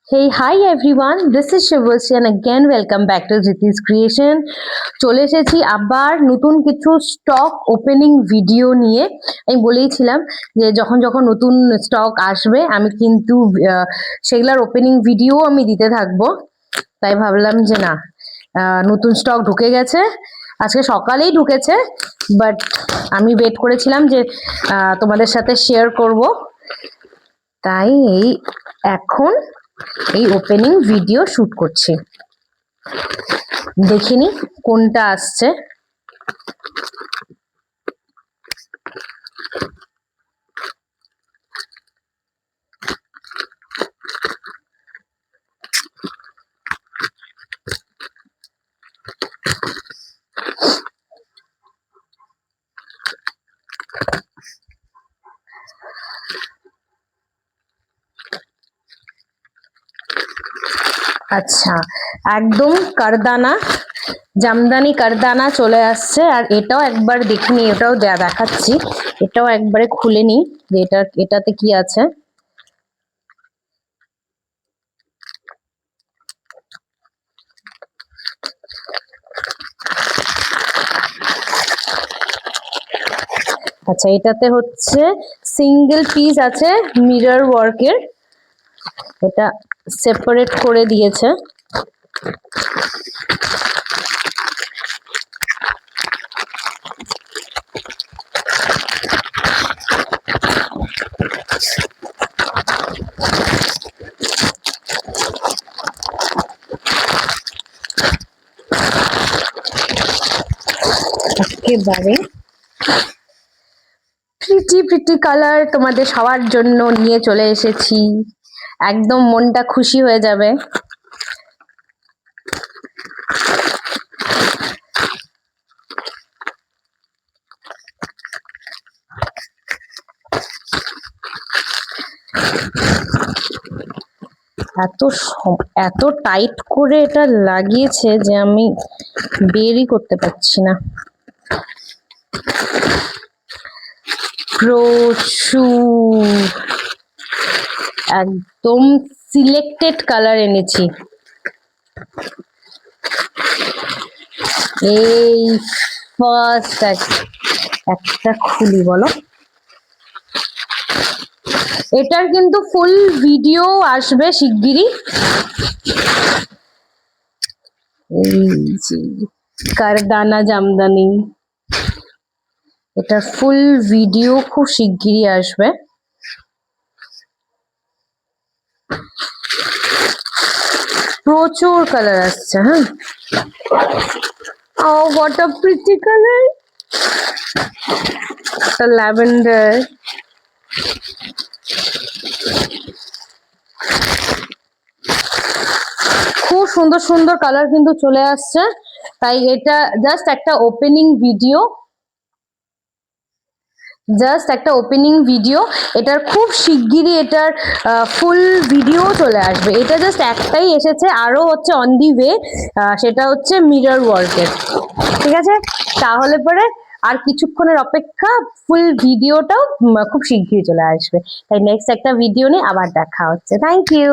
Hey, hi everyone, this is Shivalsi and again welcome back to Ziti's Creation. চলে এসেছি আবার নতুন কিছু স্টক ওপেনিং ভিডিও নিয়ে। আমি বলেইছিলাম যে যখন যখন নতুন স্টক আসবে আমি কিন্তু সেগুলার ওপেনিং ভিডিও আমি দিতে থাকবো। তাই ভাবলাম যে না, নতুন স্টক ঢুকে গেছে, আজকে সকালেই ঢুকেছে, বাট আমি ওয়েট করেছিলাম যে তোমাদের সাথে শেয়ার করব, তাই এখন এই ওপেনিং ভিডিও শুট করছি। দেখিনি কোনটা আসছে। আচ্ছা, একদম কারদানা, জামদানি কারদানা চলে আসছে। আর এটাও একবার দেখিনি, এটাও দেখাচ্ছি, এটাও একবারে খুলে নি যে এটাতে কি আছে। আচ্ছা, এটাতে হচ্ছে সিঙ্গেল পিস আছে মিরর ওয়ার্কের, এটা সেপারেট করে দিয়েছে। একেবারে প্রিটি কালার তোমাদের সবার জন্য নিয়ে চলে এসেছি, একদম মনটা খুশি হয়ে যাবে। এত টাইট করে এটা লাগিয়েছে যে আমি বেরই করতে পারছি না। প্রচুর, একদম সিলেক্টেড কালার এনেছি। এই ফার্স্ট একটা খুলি, বলো। এটার কিন্তু ফুল ভিডিও আসবে শিগগিরই। এই যে কারদানা জামদানি, এটার ফুল ভিডিও খুব শিগগিরই আসবে। প্রচুর কালার আসছে। হ্যাঁ, Oh, what a pretty color! The lavender. খুব সুন্দর সুন্দর কালার কিন্তু চলে আসছে, তাই এটা জাস্ট একটা ওপেনিং ভিডিও, এটার খুব শিগগিরই এটার ফুল ভিডিও চলে আসবে। এটা জাস্ট একটাই এসেছে, আরো হচ্ছে অন দি ওয়ে, সেটা হচ্ছে মিরর ওয়ার্কের। ঠিক আছে, তাহলে পরে আর কিছুক্ষণের অপেক্ষা, ফুল ভিডিওটাও খুব শিগগিরই চলে আসবে। তাই নেক্সট একটা ভিডিও নিয়ে আবার দেখা হচ্ছে। Thank you.